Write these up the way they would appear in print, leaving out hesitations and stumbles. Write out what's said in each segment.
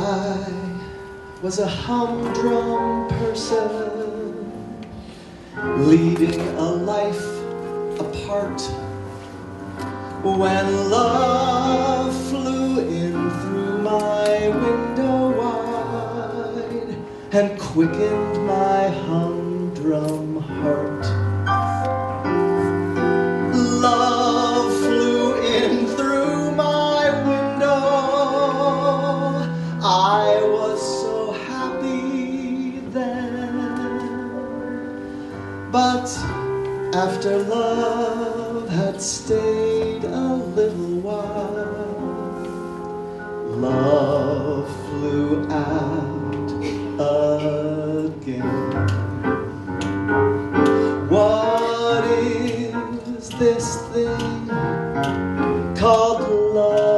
I was a humdrum person, leading a life apart, when love flew in through my window wide and quickened my humdrum heart. Love flew in through my window. I was so happy then. But after love had stayed a little while, love flew out again. What is this thing called love?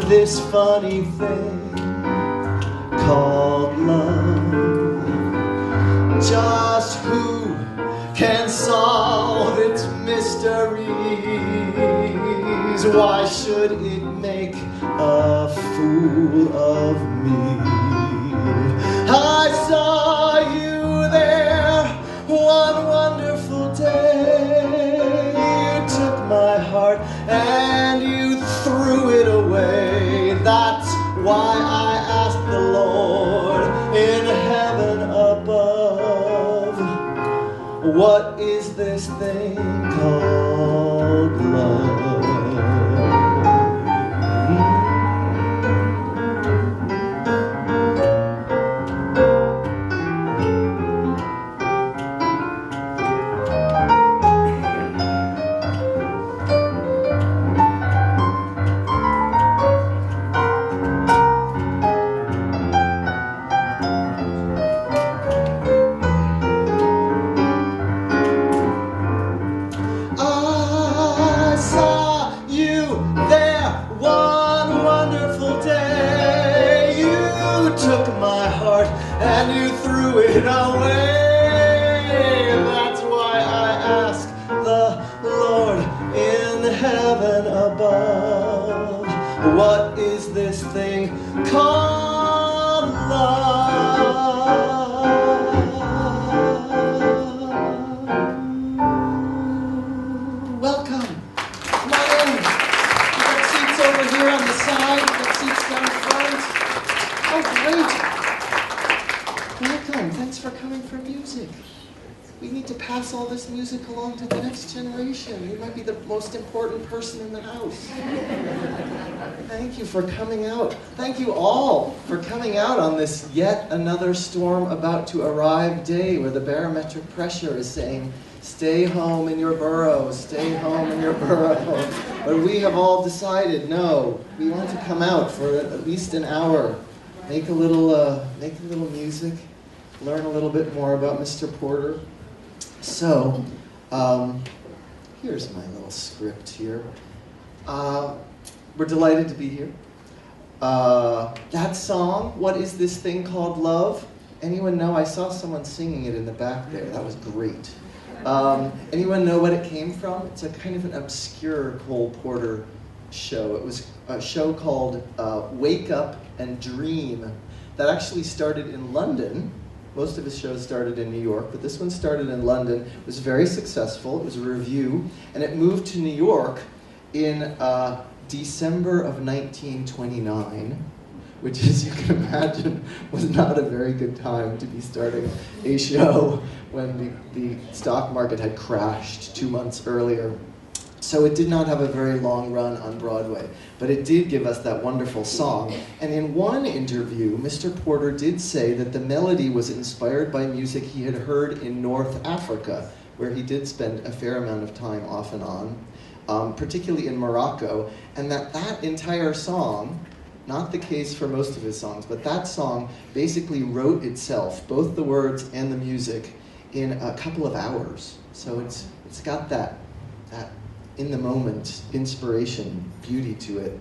This funny thing called love. Just who can solve its mysteries? Why should it make a fool of me? I saw you there one wonderful day. You took my heart and you threw it away. That's why I asked the Lord in heaven above, what is this thing called love? And you threw it away. That's why I ask the Lord in heaven above, what is this thing called love? Welcome. Come on in. We've got seats over here on the side. We've got seats down front. Oh, great. Welcome. Thanks for coming for music. We need to pass all this music along to the next generation. You might be the most important person in the house. Thank you for coming out. Thank you all for coming out on this yet another storm about to arrive day where the barometric pressure is saying, stay home in your burrow, stay home in your burrow. But we have all decided, no, we want to come out for at least an hour, make a little music, learn a little bit more about Mr. Porter. So, here's my little script here. We're delighted to be here. That song, What Is This Thing Called Love? Anyone know? I saw someone singing it in the back there. That was great. Anyone know what it came from? It's a kind of an obscure ColePorter show. It was a show called Wake Up and Dream that actually started in London. Most of his shows started in New York, but this one started in London. It was very successful. It was a review, and it moved to New York in December of 1929, which, as you can imagine, was not a very good time to be starting a show when the stock market had crashed 2 months earlier. So it did not have a very long run on Broadway, but it did give us that wonderful song. And in one interview, Mr. Porter did say that the melody was inspired by music he had heard in North Africa, where he did spend a fair amount of time off and on, particularly in Morocco, and that entire song, not the case for most of his songs, but that song basically wrote itself, both the words and the music, in a couple of hours. So it's got that in-the-moment inspiration, beauty to it.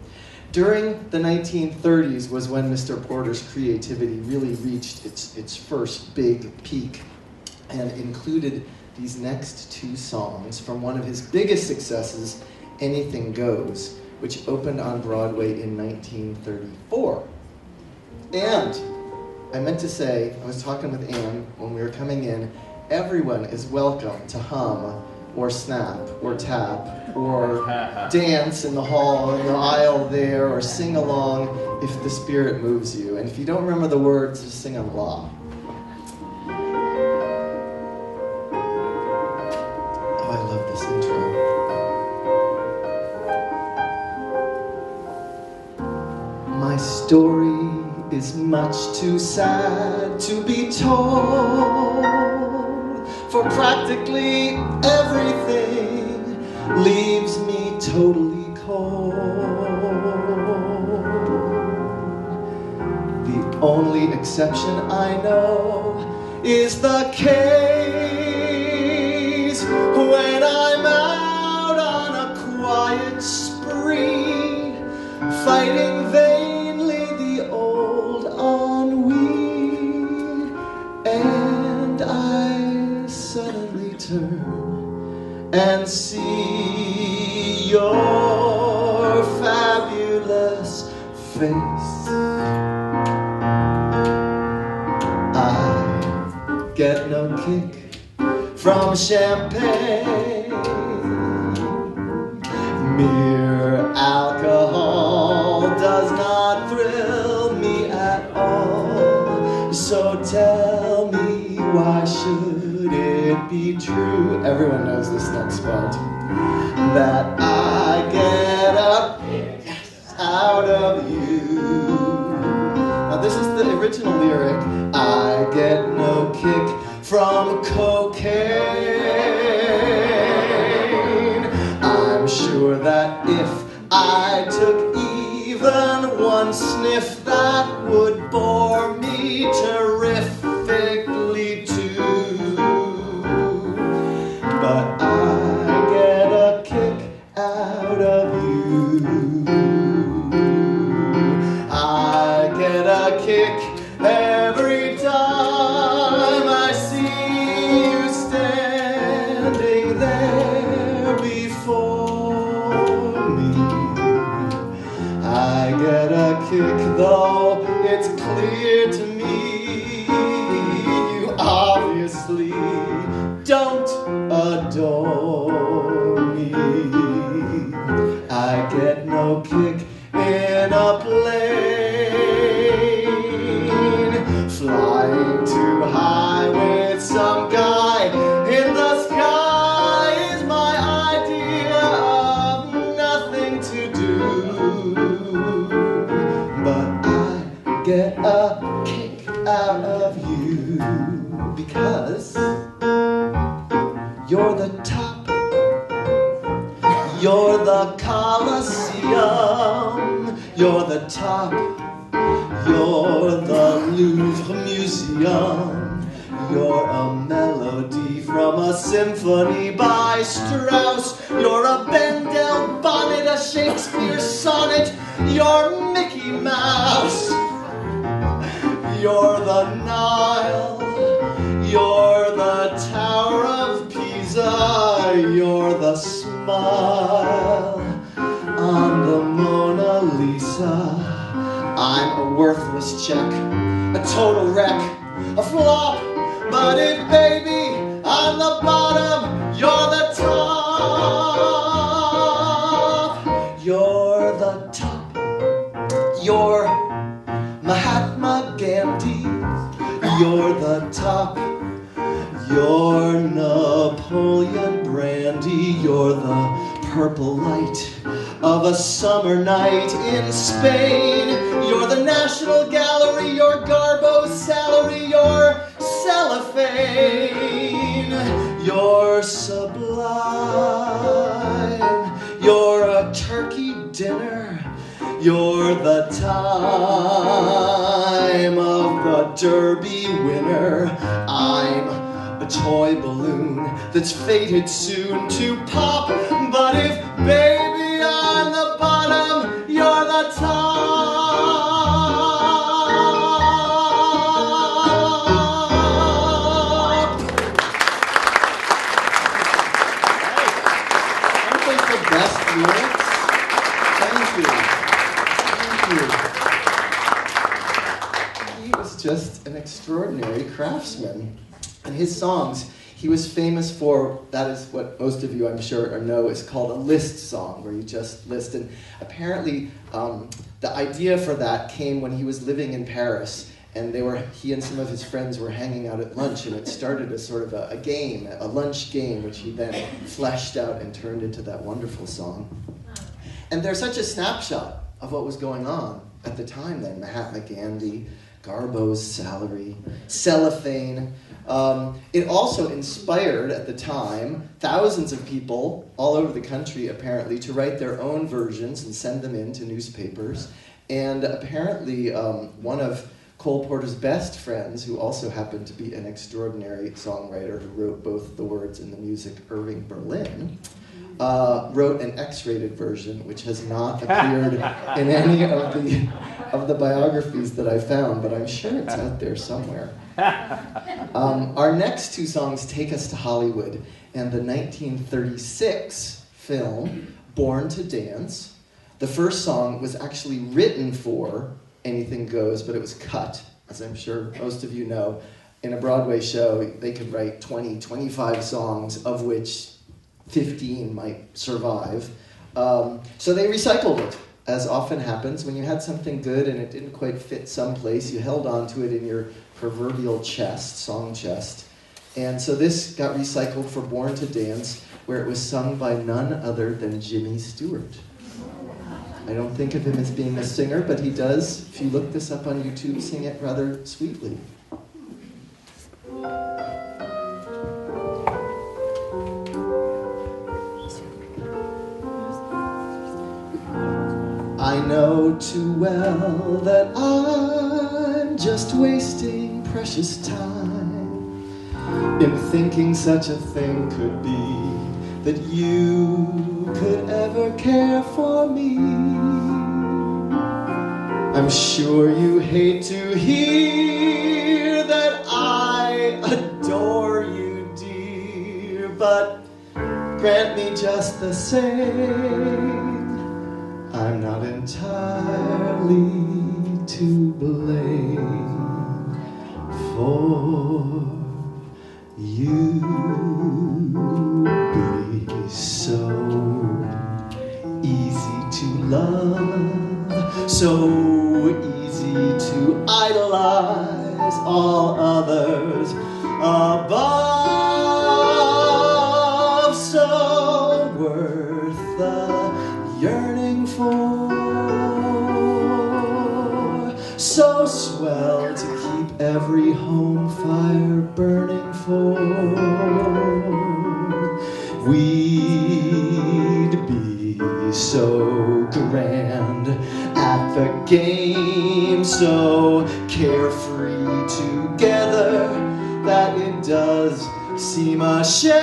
During the 1930s was when Mr. Porter's creativity really reached its first big peak and included these next two songs from one of his biggest successes, Anything Goes, which opened on Broadway in 1934. And I meant to say, I was talking with Anne when we were coming in, everyone is welcome to hum or snap or tap or dance in the hall, in the aisle there, or sing along if the spirit moves you. And if you don't remember the words, just sing along. Oh, I love this intro. My story is much too sad to be told, for practically everything leaves me totally cold. The only exception I know is the case when I'm out on a quiet spree, fighting vainly the old ennui, and I suddenly turn and see your fabulous face. I get no kick from champagne, mere alcohol does not thrill me at all. So tell me, why should it be true? Everyone knows this next part. That I get a kick out of you. Now this is the original lyric. I get no kick from cocaine. I'm sure that if I took even one sniff, that would bore me terrifically too. But I get a kick out of you. I get a kick every time I see you standing there before me. I get a kick, though it's clear to me you obviously don't adore me. I get no kick in a plane, flying too high with some guy in the sky is my idea of nothing to do. But I get a kick out of you because you're the top, you're the Colosseum, you're the top, you're the Louvre Museum, you're a melody from a symphony by Strauss, you're a Bendel bonnet, a Shakespeare sonnet, you're Mickey Mouse, you're the Nile, you're the Tower of Pisa, you're the smile on the Mona Lisa. I'm a worthless check, a total wreck, a flop, but if baby I'm the bottom, you're the top. You're the top, you're Mahatma Gandhi, you're the top, you're Napoleon Brandy, you're the purple light of a summer night in Spain, you're the National Gallery, your Garbo salary, your cellophane, you're sublime, you're a turkey dinner, you're the time of the Derby winner. I'm a toy balloon that's fated soon to pop, but if baby I'm the bottom, you're the top. Aren't they the best lyrics? Thank you. Thank you. just an extraordinary craftsman. And his songs, he was famous for, that is what most of you I'm sure know is called a list song, where you just list. And apparently the idea for that came when he was living in Paris, and he and some of his friends were hanging out at lunch, and it started as sort of a game, a lunch game, which he then fleshed out and turned into that wonderful song. And they're such a snapshot of what was going on at the time then. Mahatma Gandhi, Garbo's salary, cellophane. It also inspired, at the time, thousands of people all over the country, apparently, to write their own versions and send them in to newspapers. And apparently, one of ColePorter's best friends, who also happened to be an extraordinary songwriter who wrote both the words and the music, Irving Berlin, wrote an X-rated version, which has not appeared in any of the biographies that I found, but I'm sure it's out there somewhere. Our next two songs take us to Hollywood and the 1936 film Born to Dance. The first song was actually written for Anything Goes, but it was cut, as I'm sure most of you know. In a Broadway show, they could write 20, 25 songs, of which 15 might survive. So they recycled it, as often happens. When you had something good and it didn't quite fit someplace, you held on to it in your proverbial chest, song chest. And so this got recycled for Born to Dance, where it was sung by none other than Jimmy Stewart. I don't think of him as being a singer, but he does, if you look this up on YouTube, sing it rather sweetly. I know too well that I'm just wasting precious time in thinking such a thing could be, that you could ever care for me. I'm sure you hate to hear that I adore you, dear, but grant me just the same, I'm not entirely to blame for you be so easy to love, so easy to idolize, all others above, so worth the yearning for, so swell to keep every home fire burning for. We'd be so grand at the game, so carefree together, that it does seem a shame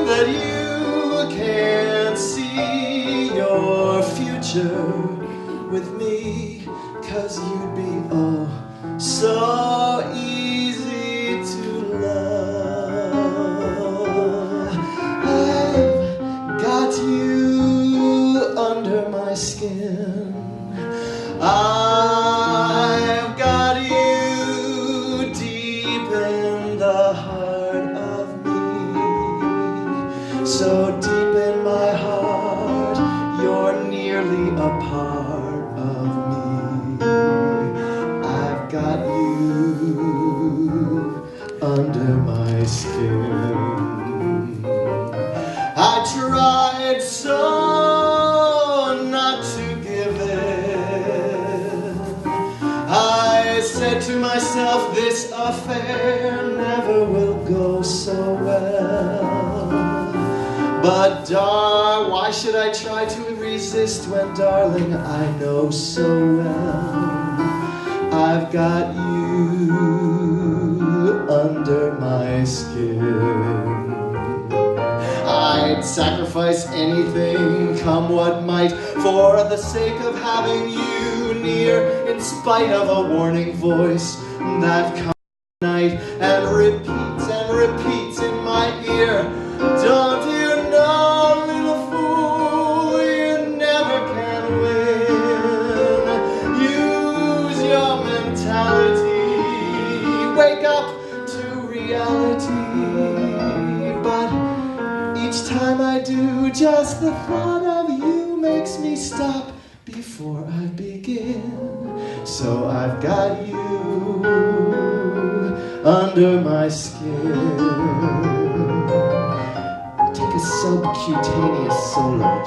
that you can't see your future with me, 'cause you'd be oh so easy to love. I've got you under my skin, I've got you deep in the heart of me, so deep in my heart you're nearly a part of me. I've got you under my skin. I tried so not to give in. I said to myself, this affair never will go so well. But why should I try to resist when, darling, I know so well I've got you under my skin. I'd sacrifice anything, come what might, for the sake of having you near, in spite of a warning voice that comes at night and repeats in my ear, don't you know, little fool, you never can win. Use your mentality the thought of you makes me stop before I begin. So I've got you under my skin. Take a subcutaneous solo.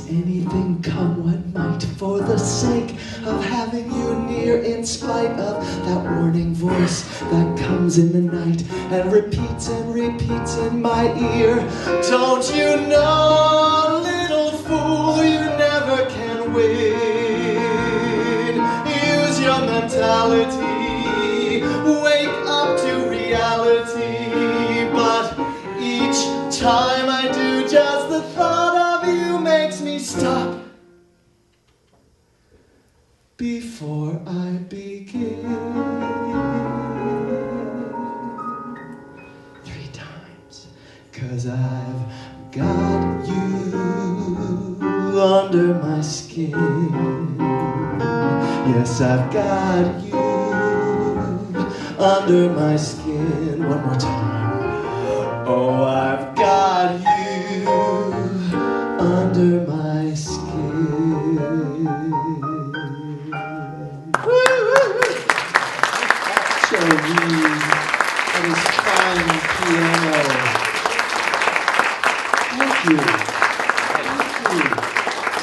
Anything, come what might, for the sake of having you near, in spite of that warning voice that comes in the night and repeats in my ear. Don't you know, little fool, you never can win. Use your mentality, wake up to reality. But each time I do, just the thought of you makes me stop before I begin. 3 times, 'cause I've got you under my skin. Yes, I've got you under my skin. One more time. Oh, I've got you under my skin. That is fine piano. Thank you.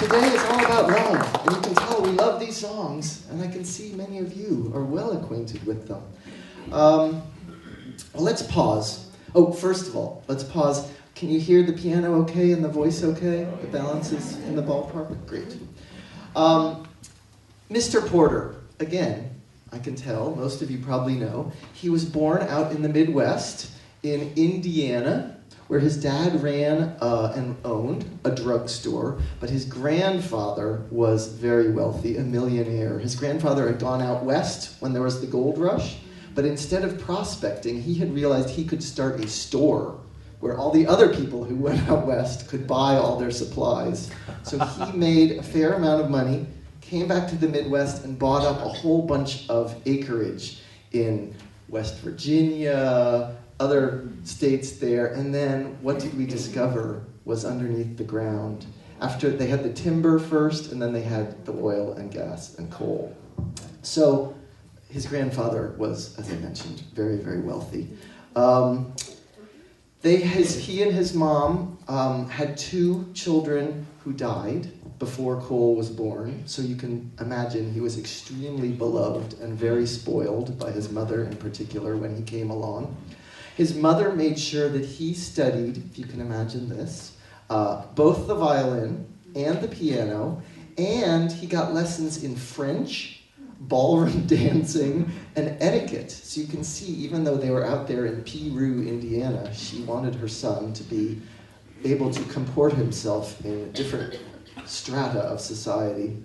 Today is all about love, and you can tell we love these songs, and I can see many of you are well acquainted with them. Well, let's pause. Oh, first of all, let's pause. Can you hear the piano okay and the voice okay? The balance is in the ballpark? Great. Mr. Porter, again, I can tell, most of you probably know, he was born out in the Midwest in Indiana, where his dad ran and owned a drugstore, but his grandfather was very wealthy, a millionaire. His grandfather had gone out west when there was the gold rush, but instead of prospecting, he had realized he could start a store where all the other people who went out west could buy all their supplies. So he made a fair amount of money, came back to the Midwest, and bought up a whole bunch of acreage in West Virginia, other states there, and then what did we discover was underneath the ground? After they had the timber first, and then they had the oil and gas and coal. So his grandfather was, as I mentioned, very, very wealthy. He and his mom had 2 children who died before Cole was born, so you can imagine he was extremely beloved and very spoiled by his mother in particular when he came along. His mother made sure that he studied, if you can imagine this, both the violin and the piano, and he got lessons in French, ballroom dancing, and etiquette. So you can see, even though they were out there in Peru, Indiana, she wanted her son to be able to comport himself in different strata of society.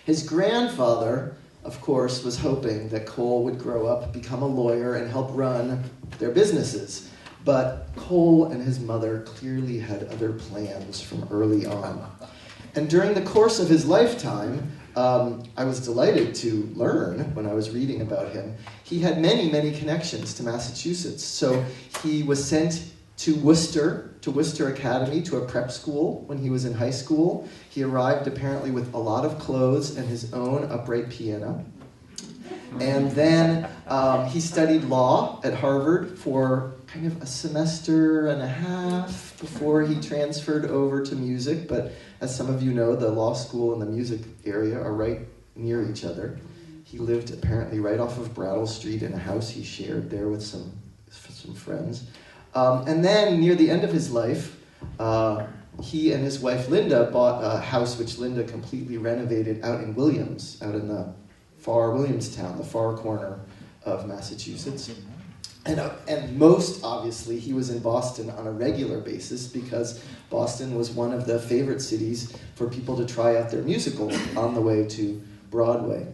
His grandfather, of course, was hoping that Cole would grow up, become a lawyer, and help run their businesses. But Cole and his mother clearly had other plans from early on. And during the course of his lifetime, I was delighted to learn, when I was reading about him, he had many, many connections to Massachusetts. So he was sent to Worcester Academy, to a prep school when he was in high school. He arrived apparently with a lot of clothes and his own upright piano. And then he studied law at Harvard for kind of a semester and a half before he transferred over to music. But as some of you know, the law school and the music area are right near each other. He lived apparently right off of Brattle Street in a house he shared there with some friends. And then near the end of his life, he and his wife Linda bought a house which Linda completely renovated out in Williams, out in the far Williamstown, the far corner of Massachusetts. And most obviously, he was in Boston on a regular basis because Boston was one of the favorite cities for people to try out their musical on the way to Broadway.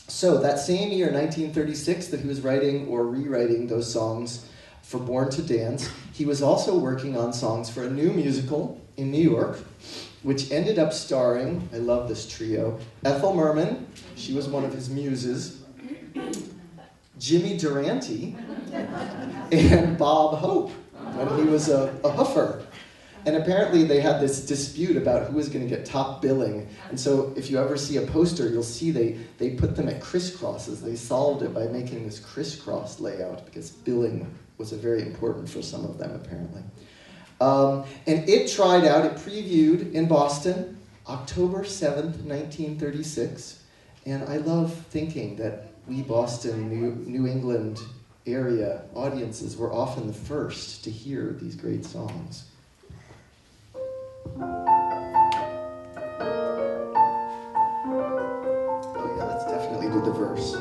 So that same year, 1936, that he was writing or rewriting those songs for Born to Dance, he was also working on songs for a new musical in New York, which ended up starring, I love this trio, Ethel Merman, she was one of his muses, Jimmy Durante, and Bob Hope, when he was a hoofer. And apparently they had this dispute about who was going to get top billing. And so if you ever see a poster, you'll see they put them at crisscrosses. They solved it by making this crisscross layout because billing was very important for some of them, apparently. And it tried out, it previewed in Boston, October 7th, 1936. And I love thinking that we Boston, New England area audiences were often the first to hear these great songs. Oh yeah, let's definitely do the verse.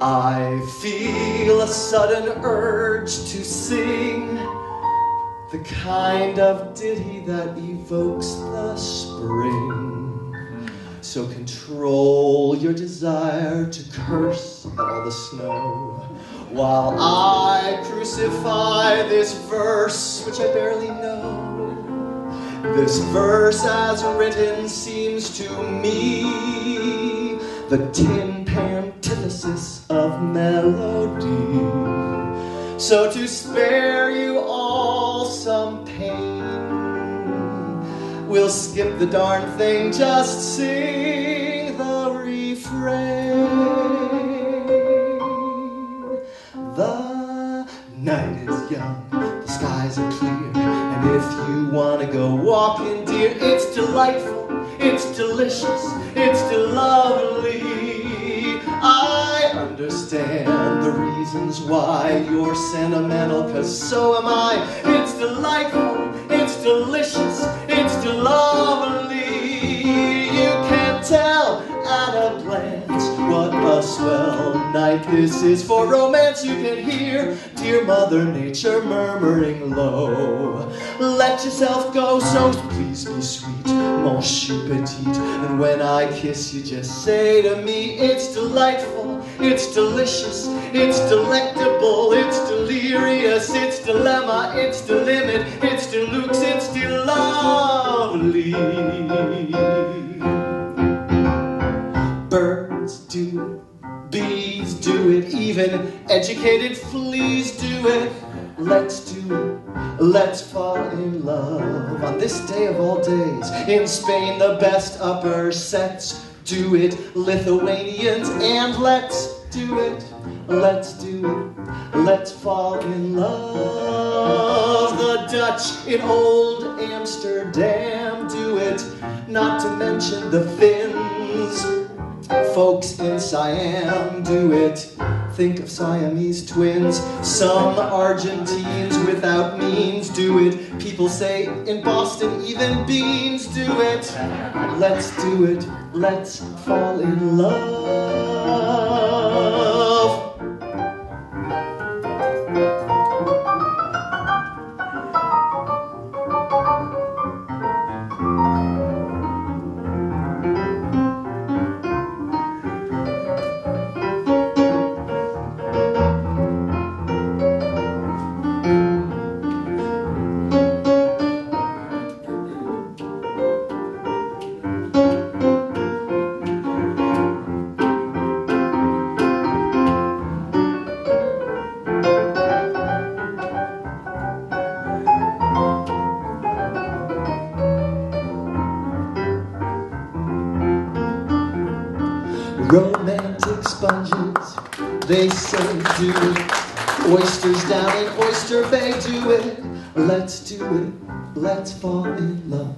I feel a sudden urge to sing the kind of ditty that evokes the spring. So control your desire to curse at all the snow while I crucify this verse which I barely know. This verse as written seems to me the tin pan antithesis of melody. So to spare you all some pain, we'll skip the darn thing, just sing the refrain. The night is young, the skies are clear, and if you want to go walking, dear, it's delightful, it's delicious, it's lovely. I understand the reasons why you're sentimental, 'cause so am I. It's delightful, it's delicious, it's lovely. You can tell at a glance what a swell night this is for romance. You can hear dear Mother Nature murmuring low. Let yourself go, so please be sweet, mon chou petite. And when I kiss you, just say to me, it's delightful, it's delicious, it's delectable, it's delirious, it's dilemma, it's the limit, it's deluxe, it's lovely. Birds do it, bees do it, even educated fleas do it. Let's do it, let's fall in love on this day of all days. In Spain, the best upper sets do it, Lithuanians, and let's do it, let's do it, let's fall in love. The Dutch in old Amsterdam do it, not to mention the Finns. Folks in Siam do it, think of Siamese twins. Some Argentines without means do it. People say in Boston even beans do it. Let's do it, let's fall in love. Romantic sponges, they say do it. Oysters down in Oyster Bay do it. Let's do it, let's fall in love.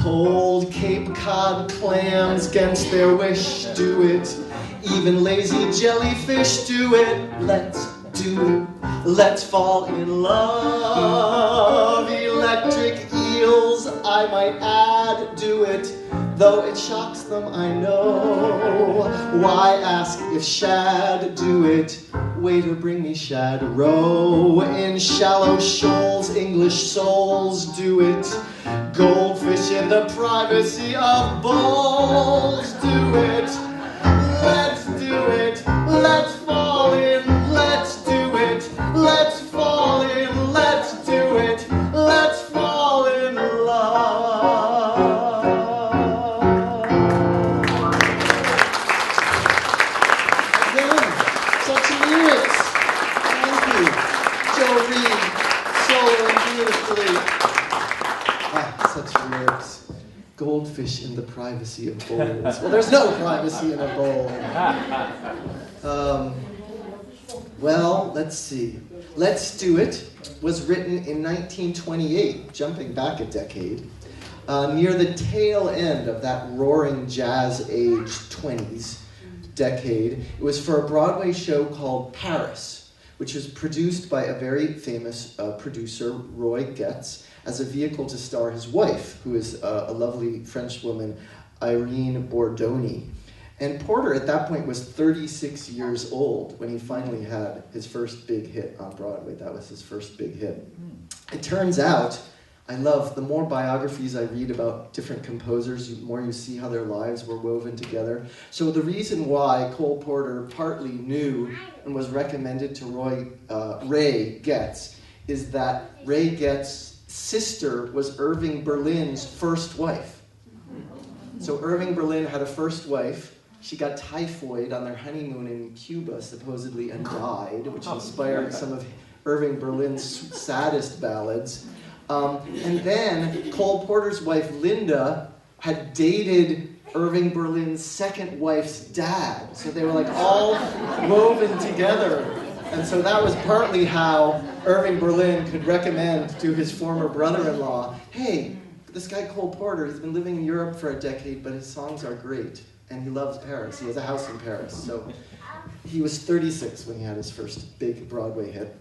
Cold Cape Cod clams against their wish, do it. Even lazy jellyfish, do it. Let's do it. Let's fall in love. Electric eels, I might add, do it. Though it shocks them, I know. Why ask if shad, do it. Waiter, bring me shad roe. In shallow shoals, English souls, do it. Goldfish in the privacy of bowls, do it. Let's do it. Let's fall in. Let's do it. Let's fall in. Let's do it. Let's fall in love. Again, such lyrics. Thank you. Joe Reed, soloing beautifully. Such lyrics. Goldfish in the privacy of bowls. Well, there's no privacy in a bowl. Well, let's see. Let's Do It was written in 1928, jumping back a decade, near the tail end of that roaring jazz age 20s decade. It was for a Broadway show called Paris, which was produced by a very famous producer, Roy Getz, as a vehicle to star his wife, who is a lovely French woman, Irene Bordoni. And Porter, at that point, was 36 years old when he finally had his first big hit on Broadway. That was his first big hit. It turns out, I love, the more biographies I read about different composers, the more you see how their lives were woven together. So the reason why ColePorter partly knew and was recommended to Ray Getz is that Ray Getz's sister was Irving Berlin's first wife. So Irving Berlin had a first wife. She got typhoid on their honeymoon in Cuba, supposedly, and died, which inspired some of Irving Berlin's saddest ballads. And then ColePorter's wife, Linda, had dated Irving Berlin's second wife's dad. So they were like all woven together. And so that was partly how Irving Berlin could recommend to his former brother-in-law, hey, this guy ColePorter, he's been living in Europe for a decade, but his songs are great. And he loves Paris. He has a house in Paris. So he was 36 when he had his first big Broadway hit.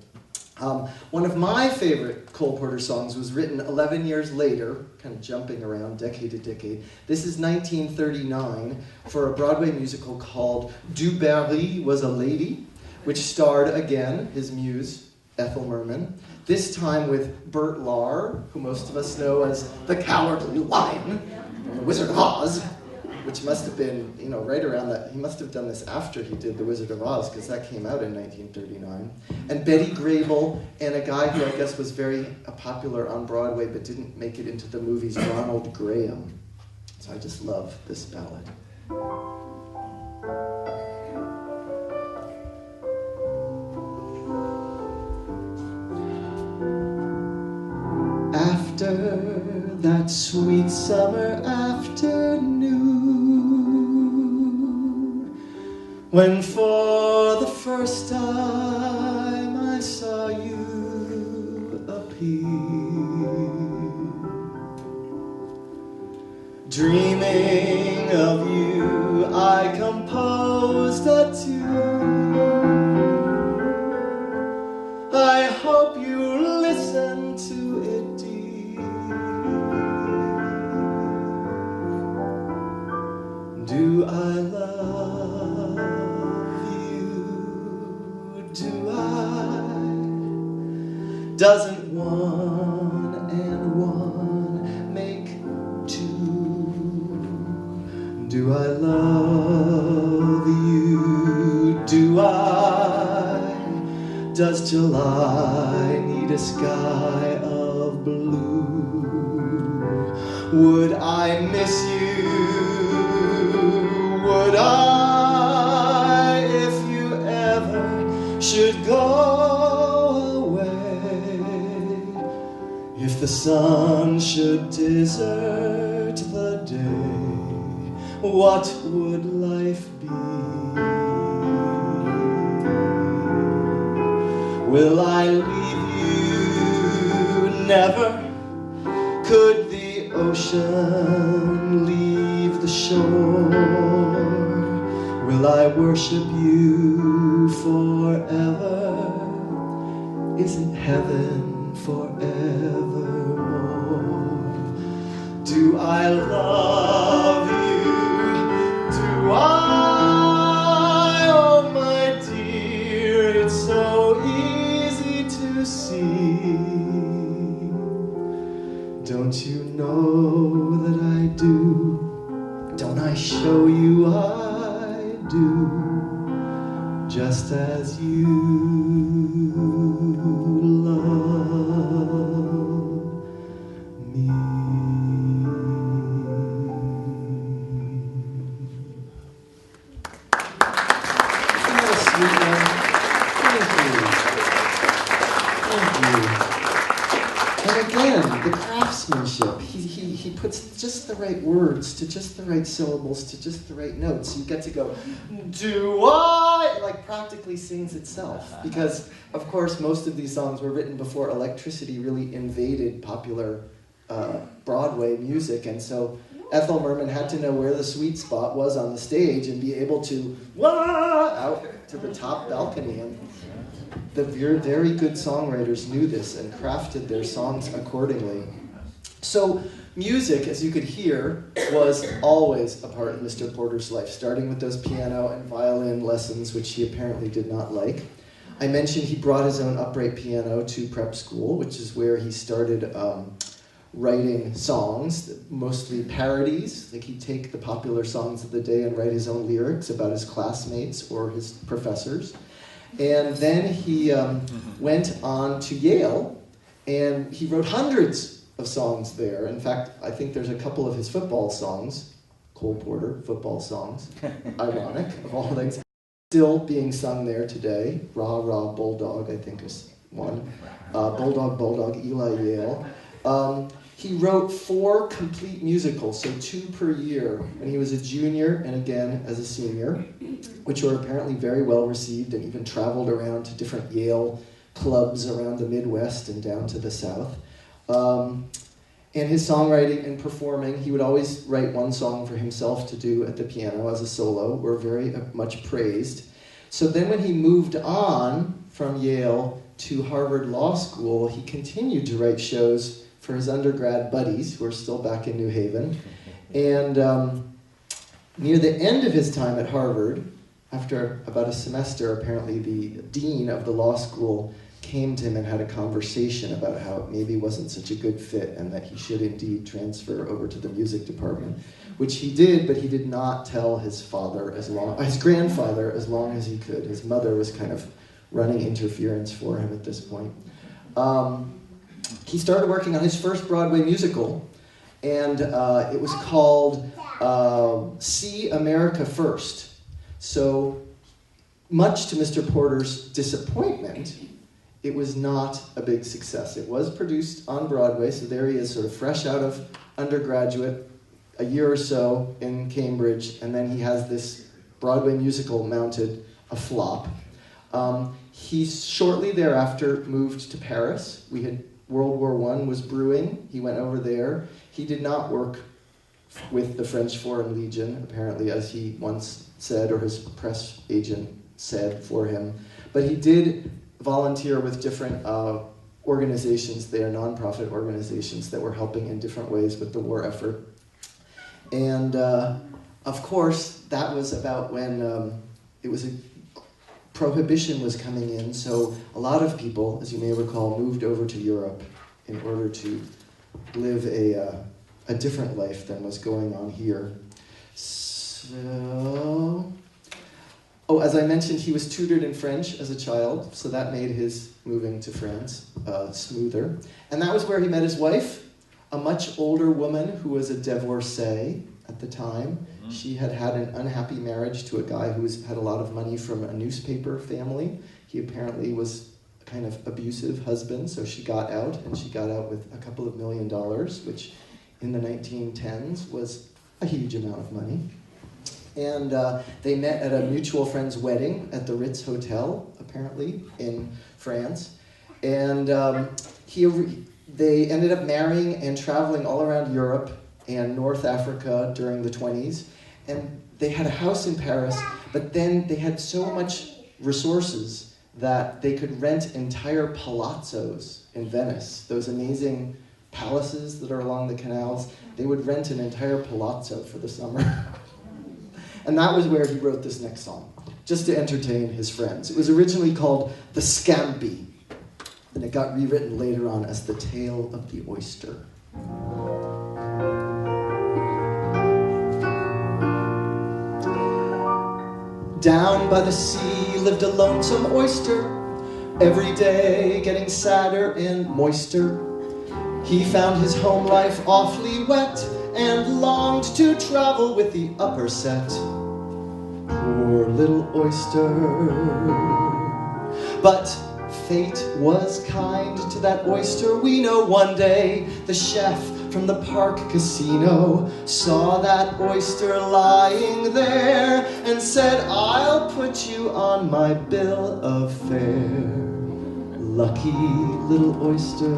One of my favorite ColePorter songs was written 11 years later, kind of jumping around decade to decade. This is 1939 for a Broadway musical called Du Barry Was a Lady, which starred, again, his muse, Ethel Merman, this time with Bert Lahr, who most of us know as the Cowardly Lion from The Wizard of Oz, which must have been, right around that. He must have done this after he did The Wizard of Oz, because that came out in 1939. And Betty Grable, and a guy who I guess was very popular on Broadway, but didn't make it into the movies, Ronald Graham. So I just love this ballad. After that sweet summer afternoon, when for the first time I saw you appear, dreaming of you, I composed a tune. I hope you listen to it, dear. Do I love you? Do I? Doesn't one and one make two? Do I love you? Do I? Does July need a sky of blue? Would I miss you? Would I, if you ever should go away? If the sun should desert the day, what would life be? Will I leave you? Never. Could the ocean leave the shore, will I worship you forever? Is it heaven forevermore? Do I love you? Do I? Oh my dear, it's so easy to see. Don't you know that I do? Don't I show you I do? Just as you love me. Isn't that a sweet one? Thank you. Thank you. And again, the craftsmanship. He puts just the right words to just the right syllables to just the right notes. You get to go, do I? It like practically sings itself. Because, of course, most of these songs were written before electricity really invaded popular Broadway music. And so Ethel Merman had to know where the sweet spot was on the stage and be able to wah out to the top balcony. And the very good songwriters knew this and crafted their songs accordingly. So music, as you could hear, was always a part of Mr. Porter's life, starting with those piano and violin lessons, which he apparently did not like. I mentioned he brought his own upright piano to prep school, which is where he started writing songs, mostly parodies. Like he'd take the popular songs of the day and write his own lyrics about his classmates or his professors. And then he went on to Yale, and he wrote hundreds of songs there. In fact, I think there's a couple of his football songs, ColePorter football songs, ironic of all things, still being sung there today. Rah, Rah, Bulldog, I think is one. Bulldog, Bulldog, Eli Yale. He wrote 4 complete musicals, so 2 per year, when he was a junior and again as a senior, which were apparently very well received and even traveled around to different Yale clubs around the Midwest and down to the South. And his songwriting and performing, he would always write one song for himself to do at the piano as a solo, were very much praised. So then when he moved on from Yale to Harvard Law School, he continued to write shows for his undergrad buddies, who are still back in New Haven. And near the end of his time at Harvard, after about a semester, apparently the dean of the law school came to him and had a conversation about how it maybe wasn't such a good fit and that he should indeed transfer over to the music department, which he did, but he did not tell his grandfather as long as he could. His mother was kind of running interference for him at this point. He started working on his first Broadway musical, and it was called See America First. So, much to Mr. Porter's disappointment, it was not a big success. It was produced on Broadway, so there he is, sort of fresh out of undergraduate, a year or so in Cambridge, and then he has this Broadway musical mounted, a flop. He shortly thereafter moved to Paris. World War I was brewing. He went over there. He did not work with the French Foreign Legion, apparently, as he once said, or his press agent said for him. But he did volunteer with different organizations there, nonprofit organizations that were helping in different ways with the war effort. And of course, that was about when Prohibition was coming in, so a lot of people, as you may recall, moved over to Europe in order to live a different life than was going on here. So, as I mentioned, he was tutored in French as a child, so that made his moving to France smoother. And that was where he met his wife, a much older woman who was a divorcee at the time. She had had an unhappy marriage to a guy who had a lot of money from a newspaper family. He apparently was a kind of abusive husband, so she got out, and she got out with a couple of $1 million, which in the 1910s was a huge amount of money. And they met at a mutual friend's wedding at the Ritz Hotel, apparently, in France. And they ended up marrying and traveling all around Europe and North Africa during the 20s. And they had a house in Paris, but then they had so much resources that they could rent entire palazzos in Venice, those amazing palaces that are along the canals. They would rent an entire palazzo for the summer. And that was where he wrote this next song, just to entertain his friends. It was originally called The Scampi, and it got rewritten later on as The Tale of the Oyster. Down by the sea lived a lonesome oyster, every day getting sadder and moister. He found his home life awfully wet and longed to travel with the upper set. Poor little oyster. But fate was kind to that oyster. We know one day the chef from the park casino saw that oyster lying there and said, "I'll put you on my bill of fare." Lucky little oyster.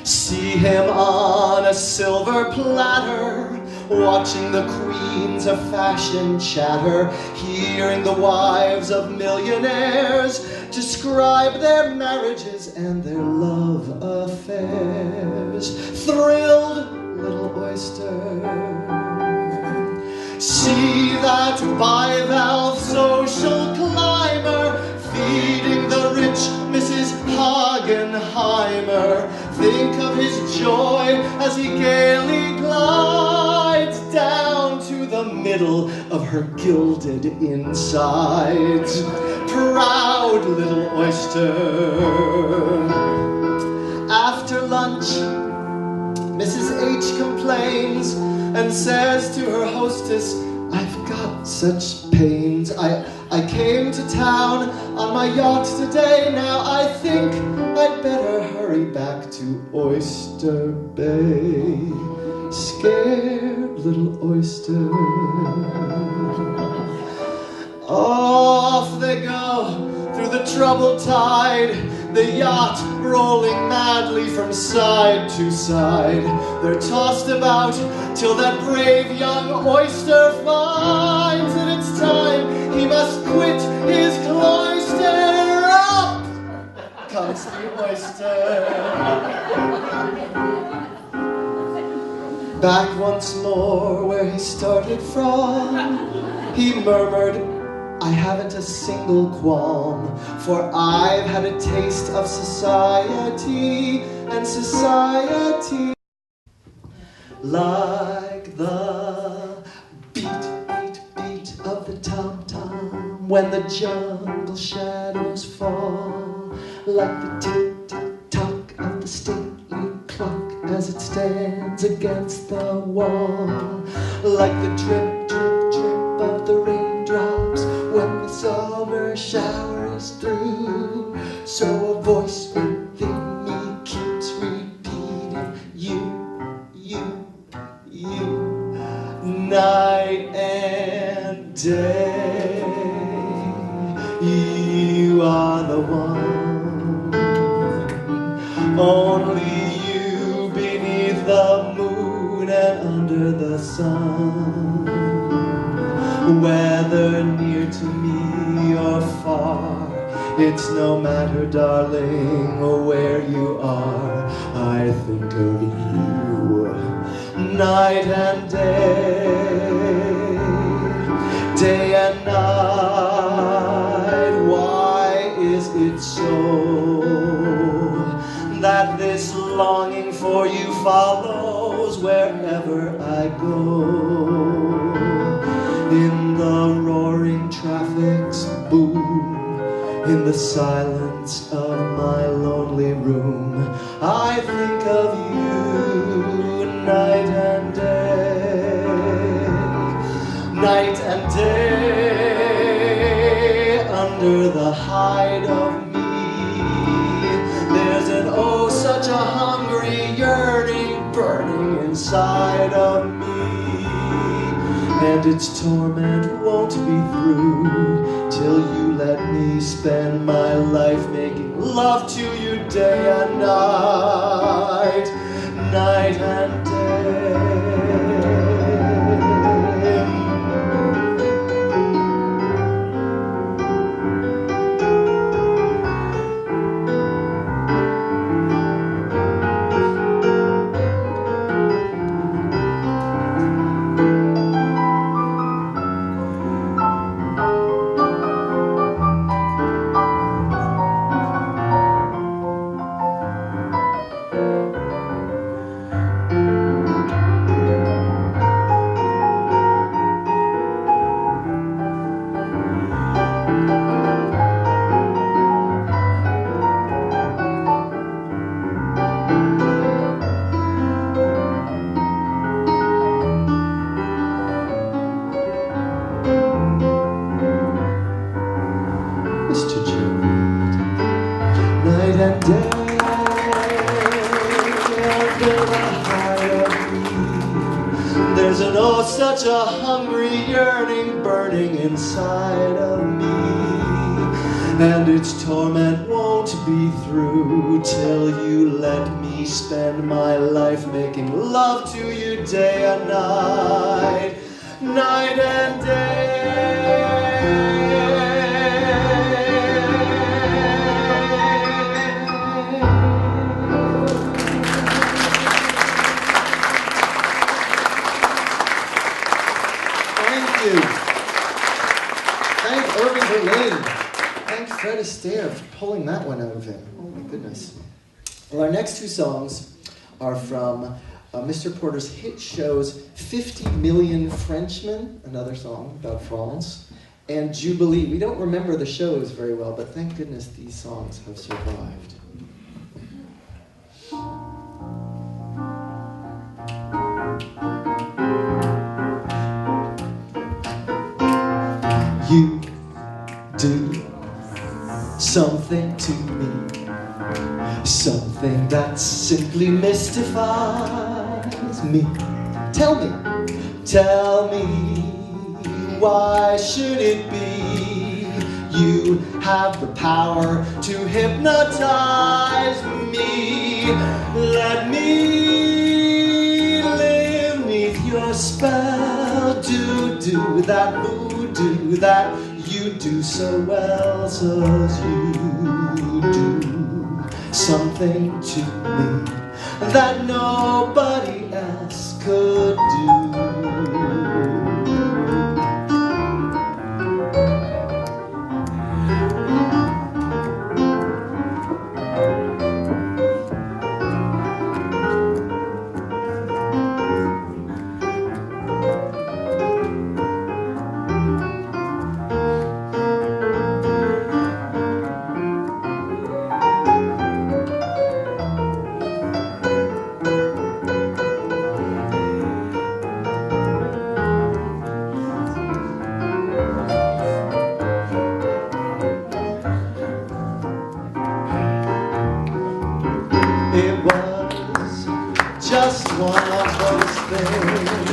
See him on a silver platter, watching the queens of fashion chatter, hearing the wives of millionaires describe their marriages and their love affairs. Thrilled little oyster. See that bivalve social climber feeding the rich Mrs. Hagenheimer. Think of his joy as he gaily glides down to the middle of her gilded insides. Proud little oyster. After lunch, Mrs. H complains and says to her hostess, "I've got such pains. I came to town on my yacht today. Now I think I'd better hurry back to Oyster Bay." Scared little oyster. Off they go through the troubled tide, the yacht rolling madly from side to side. They're tossed about till that brave young oyster finds that it's time he must quit his cloister. Up comes the oyster. Back once more where he started from, he murmured, "I haven't a single qualm, for I've had a taste of society, and society like the beat, beat, beat of the tom-tom when the jungle shadows fall, like the tick-tick-tock of the stately clock as it stands against the wall, like the drip, drip, drip of the raindrops when the summer shower is through. So a voice within me keeps repeating, you, night and day. You are the one, only you beneath the moon and under the sun. Whether near to me or far, it's no matter, darling, where you are. I think of you night and day and night. Why is it so that this longing for you follows wherever I go? In the roaring traffic's boom, in the silence of my lonely room, I think of you night and day, night and day. Under the hide of me, there's an oh such a hungry yearning burning inside of me. And its torment won't be through till you let me spend my life making love to you day and night, night and day. Night and day, under the height of me, there's an oh such a hungry yearning burning inside of me, and its torment won't be through till you let me spend my life making love to you day and night, night and day. Thank Irving Berlin. Thank Fred Astaire for pulling that one out of him. Oh my goodness. Well, our next two songs are from Mr. Porter's hit shows 50 Million Frenchmen, another song about France, and Jubilee. We don't remember the shows very well, but thank goodness these songs have survived. You do something to me, something that simply mystifies me. Tell me, why should it be you have the power to hypnotize me? Let me live neath your spell, do that voodoo that you do so well, so you do something to me that nobody else could do. It was just one of those things,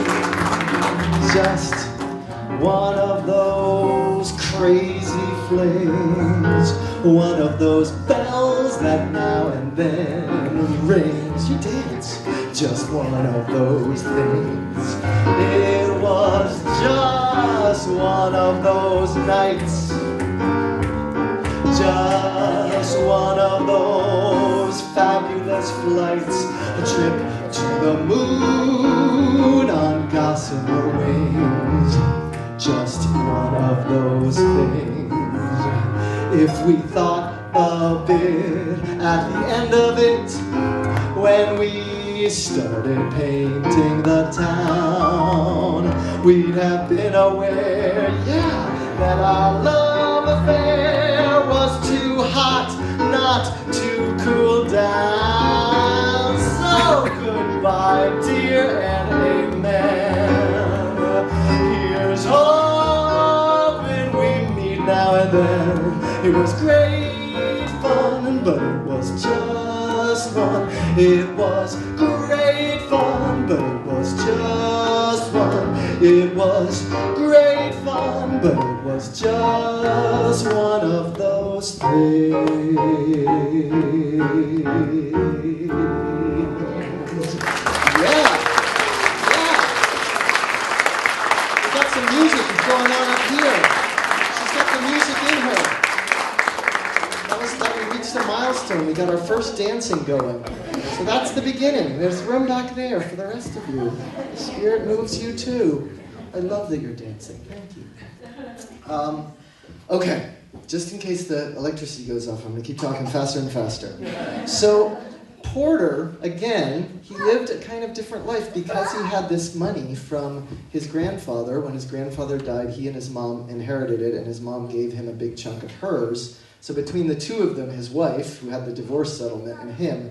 just one of those crazy flings, one of those bells that now and then rings. You dance, just one of those things. It was just one of those nights, just one of those fabulous flights, a trip to the moon on gossamer wings, just one of those things. If we thought of it at the end of it, when we started painting the town, we'd have been aware, yeah, that our love affair was too hot not to cool down. So goodbye, dear, and amen. Here's hoping we meet now and then. It was great fun, but it was just fun. It was great fun, but it was just fun. It was great fun, but it was just one Yeah, yeah. We got some music going on up here. She's got the music in her. That we reached a milestone. We got our first dancing going. So that's the beginning. There's room back there for the rest of you. The spirit moves you too. I love that you're dancing. Thank you. Okay, just in case the electricity goes off, I'm going to keep talking faster and faster. So Porter, again, he lived a kind of different life because he had this money from his grandfather. When his grandfather died, he and his mom inherited it, and his mom gave him a big chunk of hers. So between the two of them, his wife, who had the divorce settlement, and him,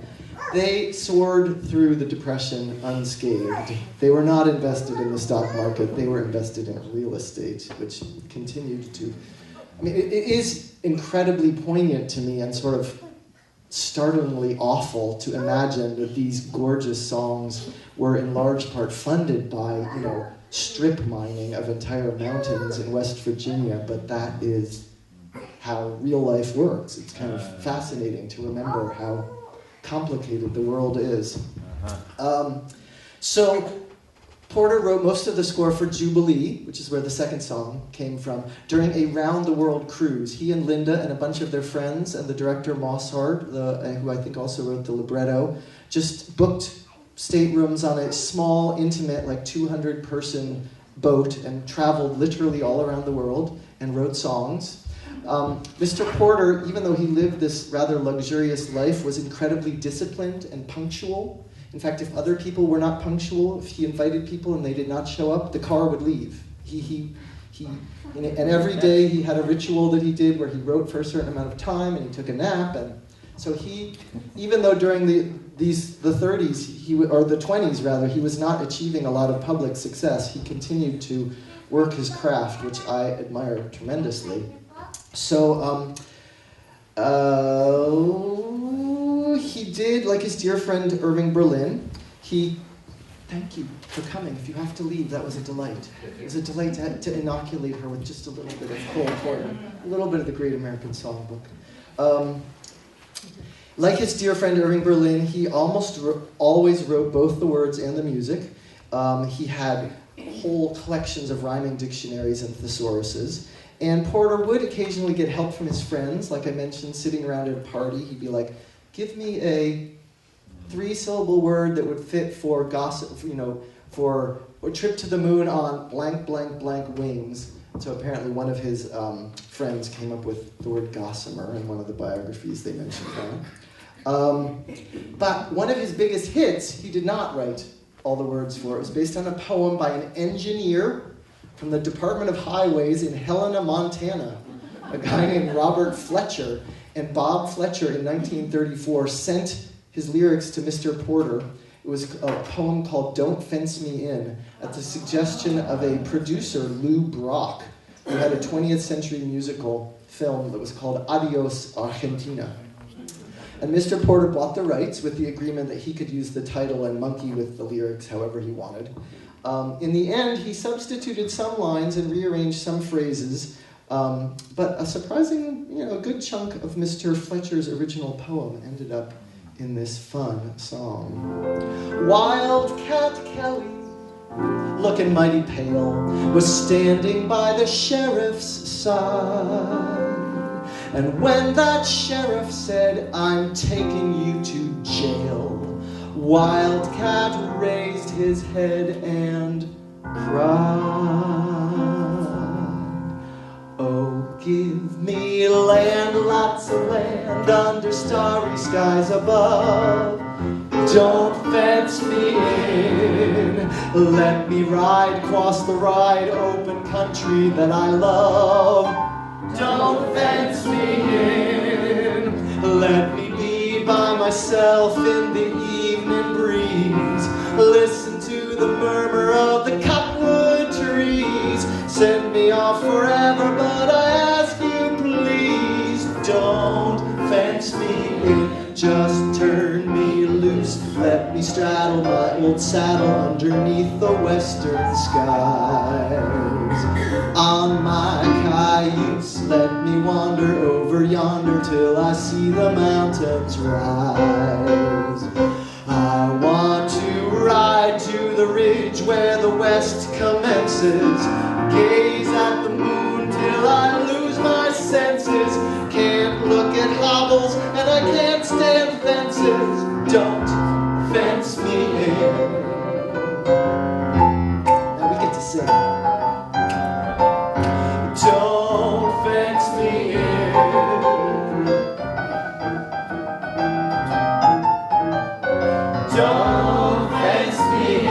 they soared through the Depression unscathed. They were not invested in the stock market. They were invested in real estate, which continued to... I mean, it is incredibly poignant to me and sort of startlingly awful to imagine that these gorgeous songs were in large part funded by, you know, strip mining of entire mountains in West Virginia, but that is how real life works. It's kind of fascinating to remember how complicated the world is. So Porter wrote most of the score for Jubilee, which is where the second song came from, during a round-the-world cruise. He and Linda and a bunch of their friends and the director Mossart, who I think also wrote the libretto, just booked staterooms on a small, intimate, like 200-person boat and traveled literally all around the world and wrote songs. Mr. Porter, even though he lived this rather luxurious life, was incredibly disciplined and punctual. In fact, if other people were not punctual, if he invited people and they did not show up, the car would leave. And every day he had a ritual that he did where he wrote for a certain amount of time and he took a nap. And so he, even though during the 30s, or the 20s rather, he was not achieving a lot of public success, he continued to work his craft, which I admire tremendously. So, he did, like his dear friend Irving Berlin, thank you for coming. If you have to leave, that was a delight. It was a delight to inoculate her with just a little bit of ColePorter, a little bit of the Great American Songbook. Like his dear friend Irving Berlin, he almost always wrote both the words and the music. He had whole collections of rhyming dictionaries and thesauruses. And Porter would occasionally get help from his friends. Like I mentioned, sitting around at a party, he'd be like, give me a 3-syllable word that would fit for gossip, for a trip to the moon on blank, blank, blank wings. So apparently one of his friends came up with the word gossamer in one of the biographies they mentioned that. But one of his biggest hits, he did not write all the words for. It was based on a poem by an engineer from the Department of Highways in Helena, Montana, a guy named Robert Fletcher. And Bob Fletcher in 1934 sent his lyrics to Mr. Porter. It was a poem called Don't Fence Me In, at the suggestion of a producer, Lou Brock, who had a 20th century musical film that was called Adios, Argentina. And Mr. Porter bought the rights with the agreement that he could use the title and monkey with the lyrics however he wanted. In the end, he substituted some lines and rearranged some phrases, but a surprising, good chunk of Mr. Fletcher's original poem ended up in this fun song. Wildcat Kelly, looking mighty pale, was standing by the sheriff's side. And when that sheriff said, I'm taking you to jail, Wildcat raised his head and cried. Oh, give me land, lots of land, under starry skies above. Don't fence me in, let me ride across the wide open country that I love. Don't fence me in, let me be by myself in the evening breeze. Listen to the murmur of the cottonwood trees. Send me off forever, but I ask you please, don't fence me in. Just turn me loose, let me straddle my old saddle underneath the western skies. On my cayuse, let me wander over yonder till I see the mountains rise. I want to ride to the ridge where the west commences, gaze at the moon till I lose my senses. Can't look at hobbles and I can't stand fences. Don't fence me in. Now we get to sing. Don't fence me in. Don't fence me in.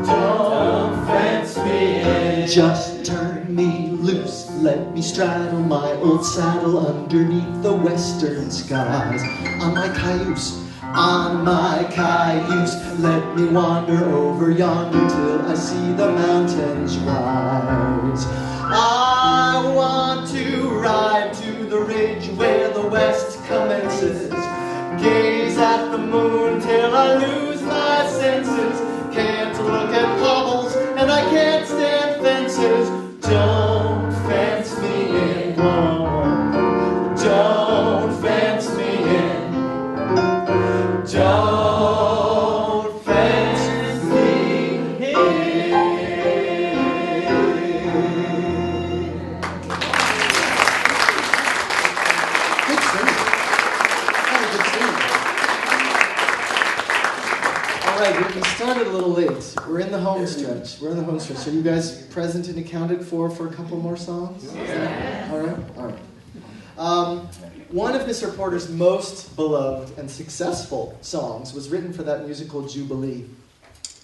Don't fence me in. Just turn me loose, let me straddle my old saddle underneath the western skies. On my cayuse, on my cayuse, let me wander over yonder till I see the mountains rise. I want to ride to the ridge where the west commences, gaze at the moon till I lose my senses. Can't look at hobbles and I can't stand fences. Don't fence me in. Don't fence me in. Don't fence me in. Good singing. Very good singing. All right, we started a little late. We're in the home stretch. Are you guys present and accounted for a couple more songs? Yeah. All right. One of Mr. Porter's most beloved and successful songs was written for that musical Jubilee.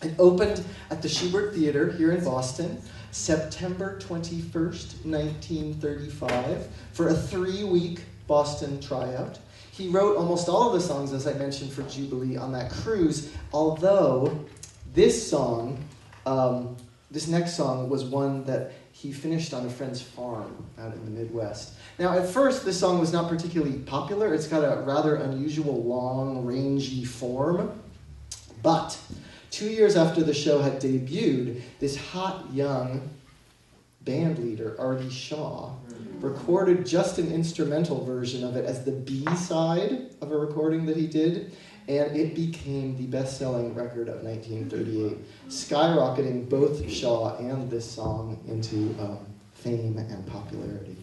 It opened at the Schubert Theater here in Boston, September 21st, 1935, for a 3-week Boston tryout. He wrote almost all of the songs, as I mentioned, for Jubilee on that cruise, although this next song was one that he finished on a friend's farm out in the Midwest. Now, at first, this song was not particularly popular. It's got a rather unusual, long, rangy form. But 2 years after the show had debuted, this hot, young band leader, Artie Shaw, recorded just an instrumental version of it as the B-side of a recording that he did, and it became the best-selling record of 1938, skyrocketing both Shaw and this song into fame and popularity.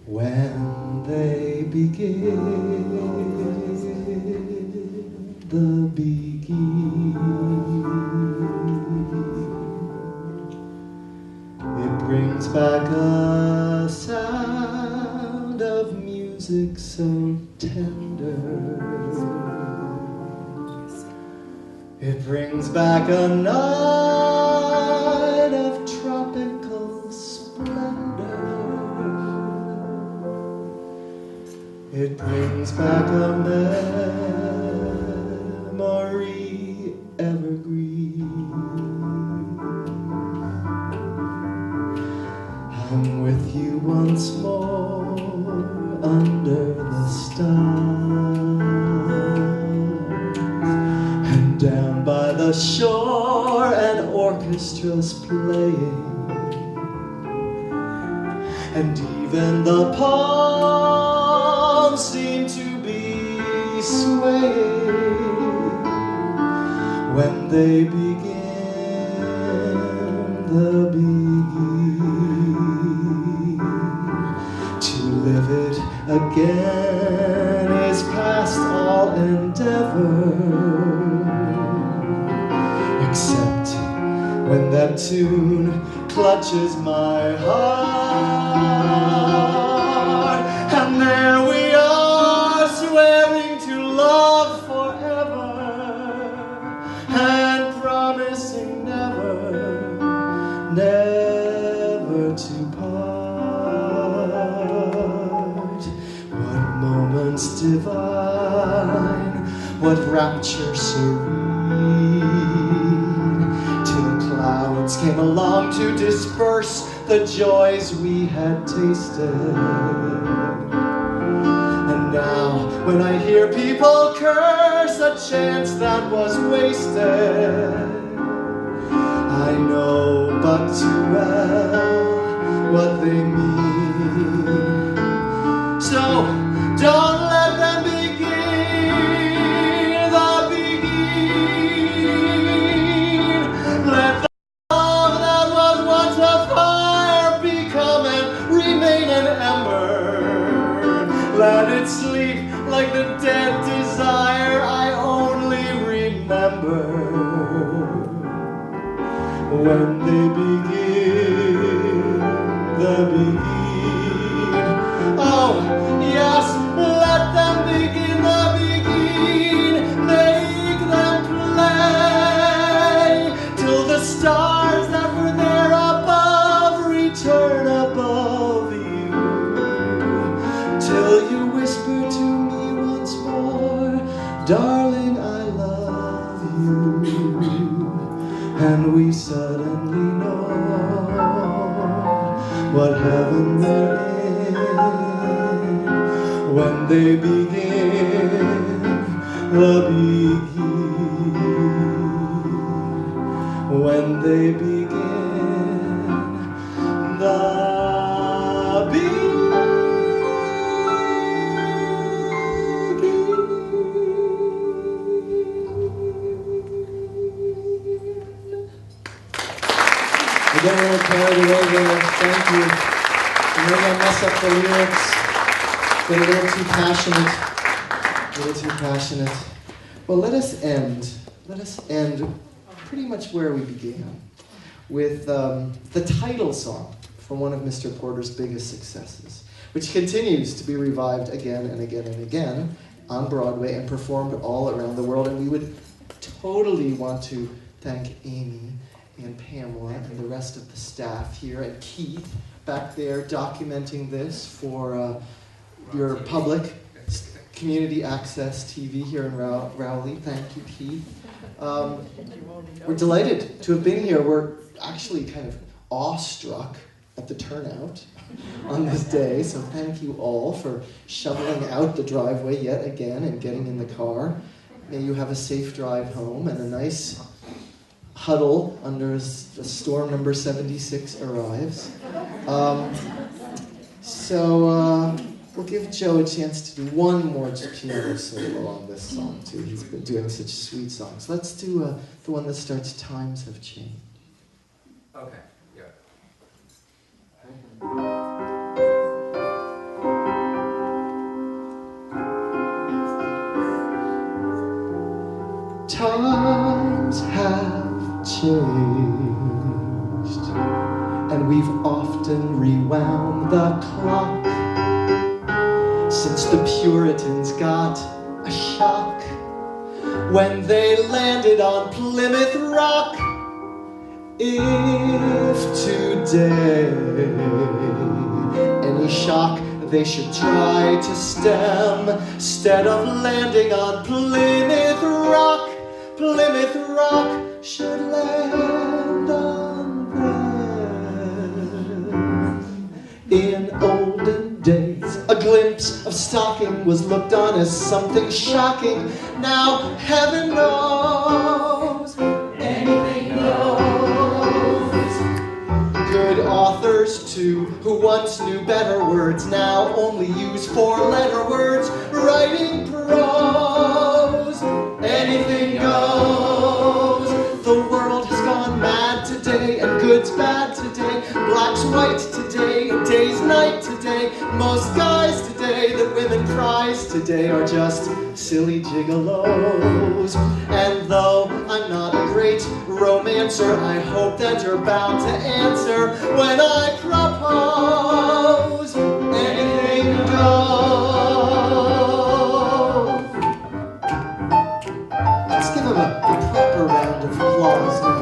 When they begin the beginning, it brings back a sound of music so tender. It brings back a night of tropical splendor. It brings back a memory evergreen. I'm with you once more under the stars, and down by the shore an orchestra's playing, and even the palms seem to be swaying when they begin the beginning. To live it again is past all endeavor, except when that tune clutches my heart, and there we are swearing to love forever and promising never, never to part. What moment silence divine, what rapture serene, till clouds came along to disperse the joys we had tasted. And now, when I hear people curse a chance that was wasted, I know but too well what they mean. So, don't let them begin the begin. Let the love that was once a fire become and remain an ember. Let it sleep like the dead desire I only remember. When they begin the begin. Oh, yes, let them begin the begin. Make them play till the stars that were there above return above you. Till you whisper to me once more, darling, I love you. And we suddenly know what heaven we're in when they begin the begin. When they begin the begin. We're getting a little carried away there. Thank you. Maybe I mess up the lyrics. Get a little too passionate. A little too passionate. Well, let us end pretty much where we began, with the title song from one of Mr. Porter's biggest successes, which continues to be revived again and again and again on Broadway and performed all around the world. And we would totally want to thank Amy and Pamela and the rest of the staff here, and Keith back there documenting this for your public community access TV here in Rowley. Thank you, Keith. We're delighted to have been here. We're actually kind of awestruck at the turnout on this day, so thank you all for shoveling out the driveway yet again and getting in the car. May you have a safe drive home and a nice huddle under as storm number 76 arrives. We'll give Joe a chance to do one more piano solo on this song too. He's been doing such sweet songs. Let's do the one that starts "Times Have Changed." Okay, yeah. Times have changed, and we've often rewound the clock since the Puritans got a shock when they landed on Plymouth Rock. If today any shock they should try to stem, instead of landing on Plymouth Rock should land on them. In olden days, a glimpse of stocking was looked on as something shocking. Now heaven knows, anything goes. Good authors too, who once knew better words, now only use four-letter words, writing prose. Anything goes. The world has gone mad today, and good's bad today, black's white today, day's night today. Most guys today that women prize today are just silly gigolos. And though I'm not a great romancer, I hope that you're bound to answer when I propose. Anything goes. Let's give him a proper round of applause now.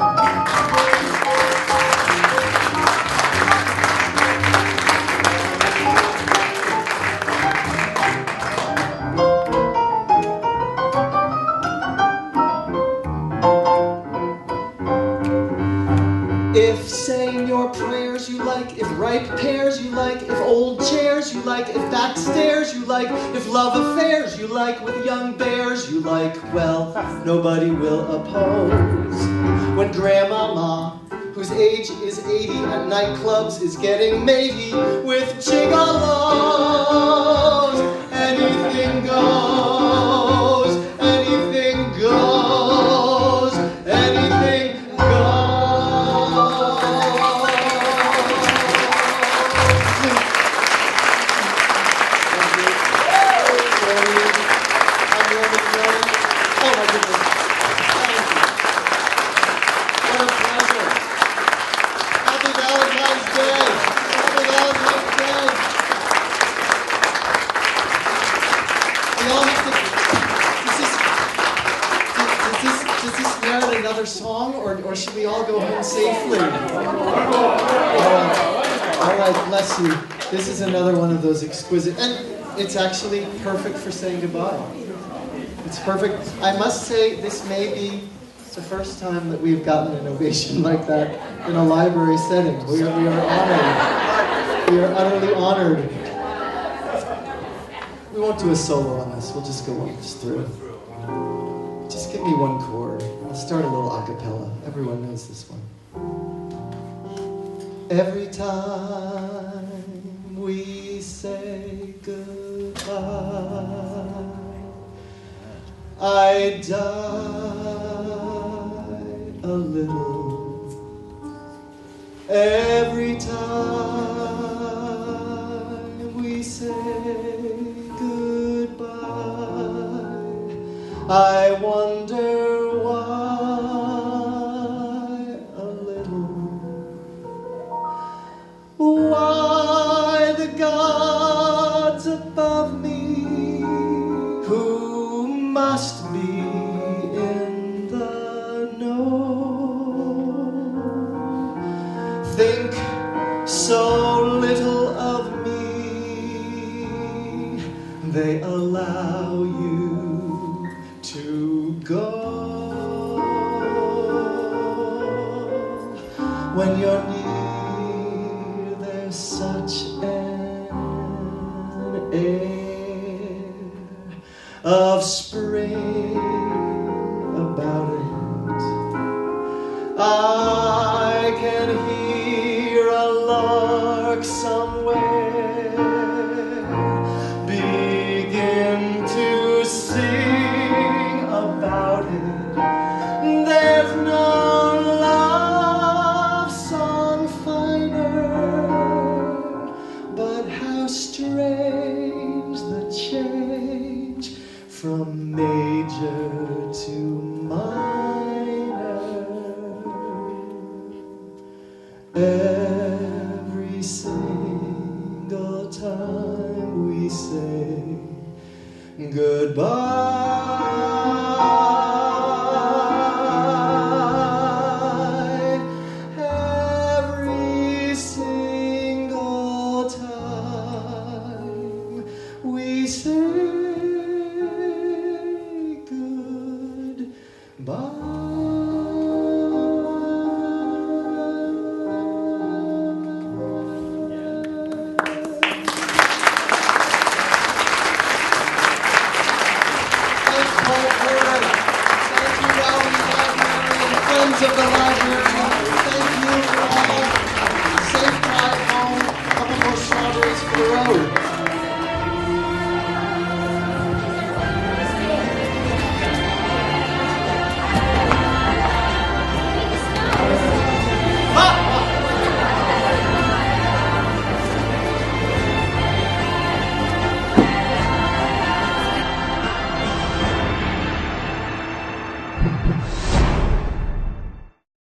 like if back stairs you like, if love affairs you like, with young bears you like, well, nobody will oppose. When grandmama, whose age is 80 at nightclubs, is getting matey with gigolos, anything goes, anything goes, anything song, or should we all go home safely? All right, bless you. This is another one of those exquisite, and it's actually perfect for saying goodbye. It's perfect. I must say, this may be the first time that we've gotten an ovation like that in a library setting. We are honored. We are utterly honored. We won't do a solo on this. We'll just go on just through it. Just give me one chord. I'll start a little a cappella. Everyone knows this one. Every time we say goodbye, I die a little. Every time we say goodbye, I wonder why a little. Why the gods above me, who must be in the know, think so little of me, they allow you to go. When you're near, there's such an air of spring about it. I can hear a lark somewhere begin to sing about it. There's no love song finer, but how strange the change from major to minor. Every single time we say goodbye, every single time we say goodbye. Thank you, Rowley, friends of the